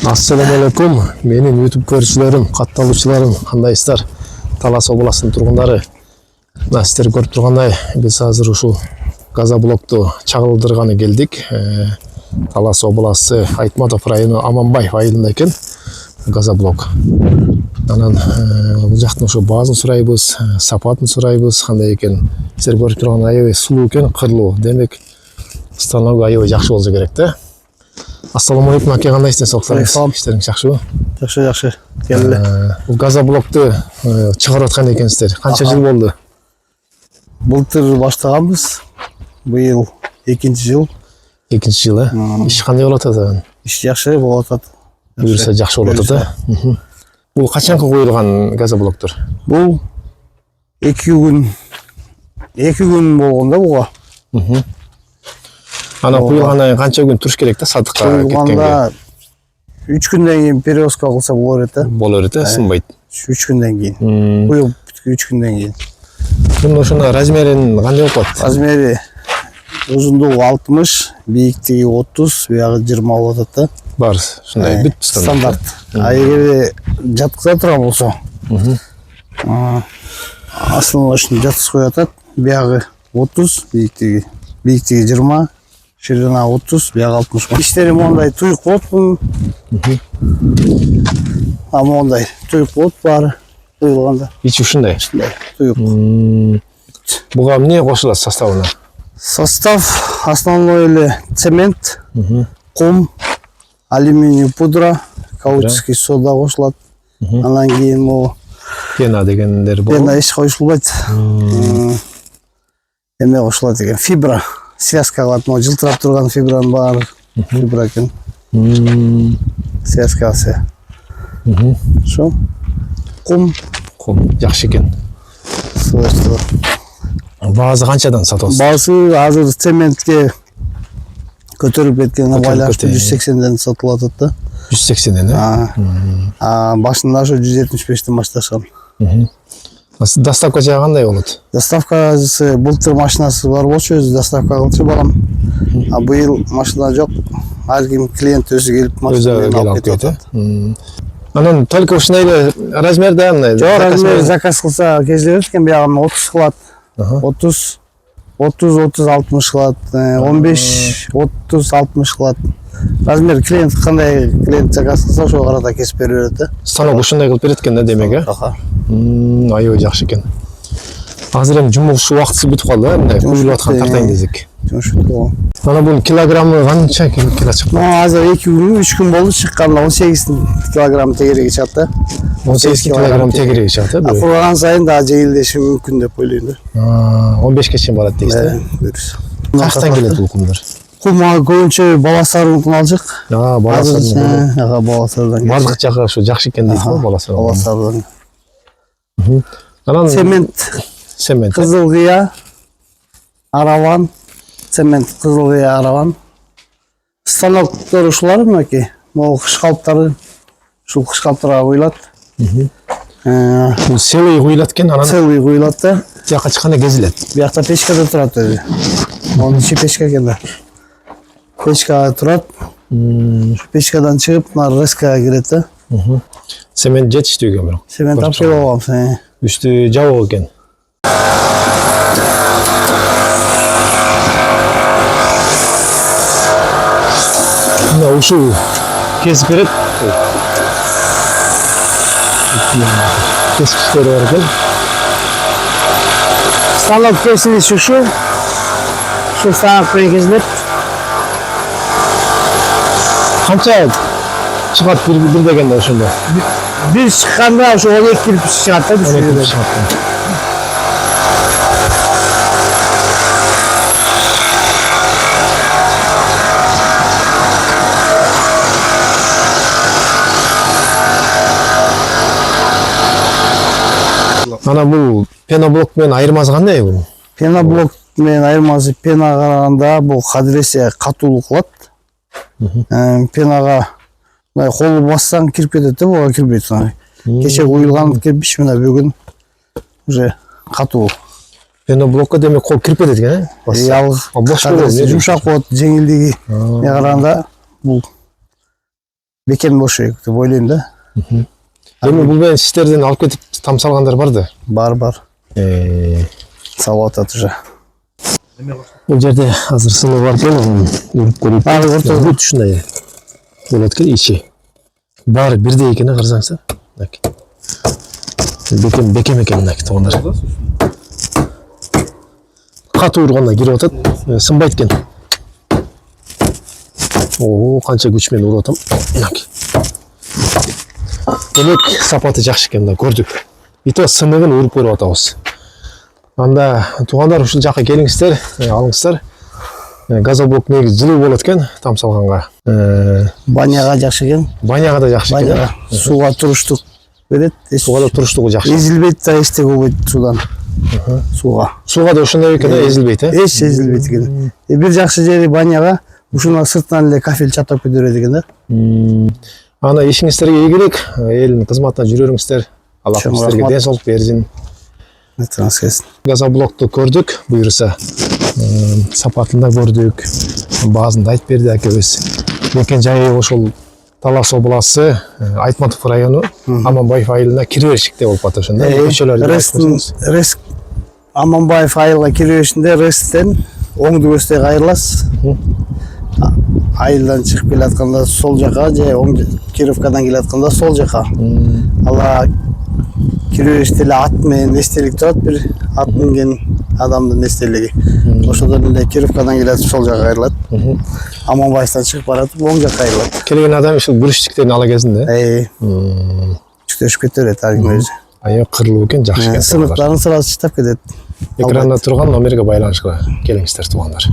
Assalamu алейкум. Менин YouTube көрүүчүлөрүм, катталуучуларым, кандайсыздар? Талас областынын тургундары. Мына сиздер көрүп тургандай, биз азыр ушул газоблокту чагылдырганы келдик. Талас областы Айтматов району Аманбай айылында экен газоблок. Анан бул жактын ошо баазын сурайбыз, сапатын сурайбыз, кандай экен. Сиздер көрүп тургандай аябай сулуу экен, кырлуу. Демек, станок аябай жакшы болсо керек да. Ассаламу алейкум, аке, кандайсыз? Иштериңиз жакшыбы? Жакшы. Келди. Бул газоблокту чыгарып аткан экенсиздер. Канча жыл болду? Былтыр баштаганбыз. Быйыл 2-жыл. 2-жыл, Иш кандай болуп атат? Иш жакшы болуп атат. Буюрса жакшы болуп атат, Бул качанкы коюлган газоблоктор? Бул 2 күн болгондо буга. Ана куюлгандан канча күн туруш керек да сатыкка кеткенге? 3 күндөн кийин перевозка кылса болот да. Болот да, сынбайт. 3 күндөн кийин. Быйыл 3 күндөн кийин. Бунун ошондо размерин кандай болуп калат? Размери узундугу 60, бийиктиги 30, биягы 20 болуп атат да. Бар, ушундай бүт стандарт. А эгер жаткыза турган болсо, астына ушуну жаткызып коюп атат. Биягы 30, бийиктиги 20, ширина 30, биягы 60. Иштери мондай туюк болот бунун. Мондай туюк болот баары куюлганда. Ичи ушундай. Туюк. Буга эмне кошулат составына? Состав основной эле цемент, кум, алюминий пудра, каучский сода кошулат. Анан кийин могу Пена дегендер болот. Пена эч кошулбайт. Эме кошулат экен, фибра. Связка кылат, могу жылтырап турган фибранын баары фибра экен. Связкасы. Ошо. Кум Жакшы экен. Баазы канчадан сатасыз? Баасы азыр цементке көтөрүп кеткенге байланыштуу 180ден сатылып атат да. 180ден, башында ошо 175ден башташкан. Доставка жагы кандай болот? Доставкасы былтыр машинасы бар болчу, өзү доставка кылчу балам. Быйыл машина жок. Ар ким клиент өзү келип машина алып кетип атат. Анан только ушундай эле размерде андай. Жок, размер заказ кылса кездебет экен, биягы 30 кылат. 30, 60 кылат, 15, 30, 60 кылат. Размер клиент кандай клиент заказ кылса ошого карата кесип берип берет да. Станок ушундай кылып берет экен да, демек, аябай жакшы экен. Азыр эми жумуш убактысы бүтүп калды, мындай куюлуп аткан тартайын десек. Mana bunun kilogramı kança kilo çıktı? Azır 2 gün, 3 gün oldu çıkkanda 18 kilogram tegiregi çıktı. 18 kilogram tegiregi çıktı. Kurgan sayın daha cehilleşi mümkün de böyleydi. 15 geçen barat deyizdi. Kaçtan geledi bu kumlar? Kuma koyunca balasarın alacak. Balasarın. Balasardan. Bardık çakır şu jakşı eken değil mi balasarın? Balasardan. Sement. Kızılgıya, aravan. Cement Kızılgıya aravan. Станоктор ушулар мынакей. Могу кыш калыптары. Ушул кыш калыптарга куюлат. Бул целый куюлат экен, анан целый куюлат да. Жака чыкканда кезилет. Биякта печкада турат өзү. Онун ичи печка экен да. Печкада турат. Печкадан чыгып, мына резкага кирет да. Цемент жетиштүү экен бирок. Цемент алып келип алгам. Үстү жабык экен. Ушул kesip берет. Кескичтери бар экен. Станок кесилиши ушу станок менен кезилет. Канча чыгат бир дегенде ошондо? Бир чыкканда ошо 12 кирпич чыгат да. 12 кирпич чыгат. Ana bu penoblok менен айырмасы кандай бул? Пеноблок менен айырмасы пенага караганда бул кадыресе катуулук кылат. Пенага мындай колу бассаң кирип кетет да, буга кирбейт. Кече куюлган кирпич менен бүгүн уже катуу. Пеноблокко демек кол кирип кетет экен, Ал бош болот, жумшак болот, жеңилдиги караганда бул бекем бошойт деп ойлойм да. Эми бул менен сиздерден алып кетип тамсалгандар барды. Бар. Салып атат уже. Бул жерде азыр сыны бар экен, үрүп көрүп. ортодо. Ушундай болот экен ичи. Баары бирдей экен, карасаңыздар. Бекем экен мына туугандар. Катуу урганда кирип атат, сынбайт экен. Канча күч менен уруп атам. Демек сапаты жакшы экен да, көрдүк. Ито сыныгын уруп көрүп атабыз. Анда туугандар ушул жакка келиңиздер, алыңыздар. Газоблок негизи жылуу болот экен тамсалганга. Баняга жакшы экен. Баняга да жакшы экен. Баняга сууга туруштук берет. Сууга да туруштугу жакшы. Эзилбейт да, эчтеке болбойт суудан. Сууга да ошондой экен, эзилбейт, Эч эзилбейт экен. Бир жакшы жери баняга ушуна сыртынан эле кафель чатап кете берет экен да. Ана ишиңиздерге ийгилик, элдин кызматына жүрөрүңүздөр. Алла сиздерге ден соолук берсин. Газоблокту көрдүк, буюрса сапатын да көрдүк, баазын да айтып берди акебиз. Мекен жайы ошол Талас областы, Айтматов району, Аманбаев айылына кире беришикте болуп атат ошондо. Реск Аманбаев айылга кире беришинде Ресктен оңду көздөй кайрыласыз. Айылдан чыгып келатканда сол жака же Кировкадан келатканда сол жака. Ала киребеште эле ат менен эстелик турат, бир ат минген адамдын эстелиги. Ошодон эле Кировкадан келатып сол жака кайрылат. Аманбаевтан чыгып баратып оң жака кайрылат. Келген адам ушул бүрүштүктөрүн ала кезинде. Чүктөшүп кете берет ар ким өзү. Аяк кырылуу экен, жакшы экен. Сыныктарын сразу чытап кетет. Экранда турган номерге байланышка келиңиздер туугандар.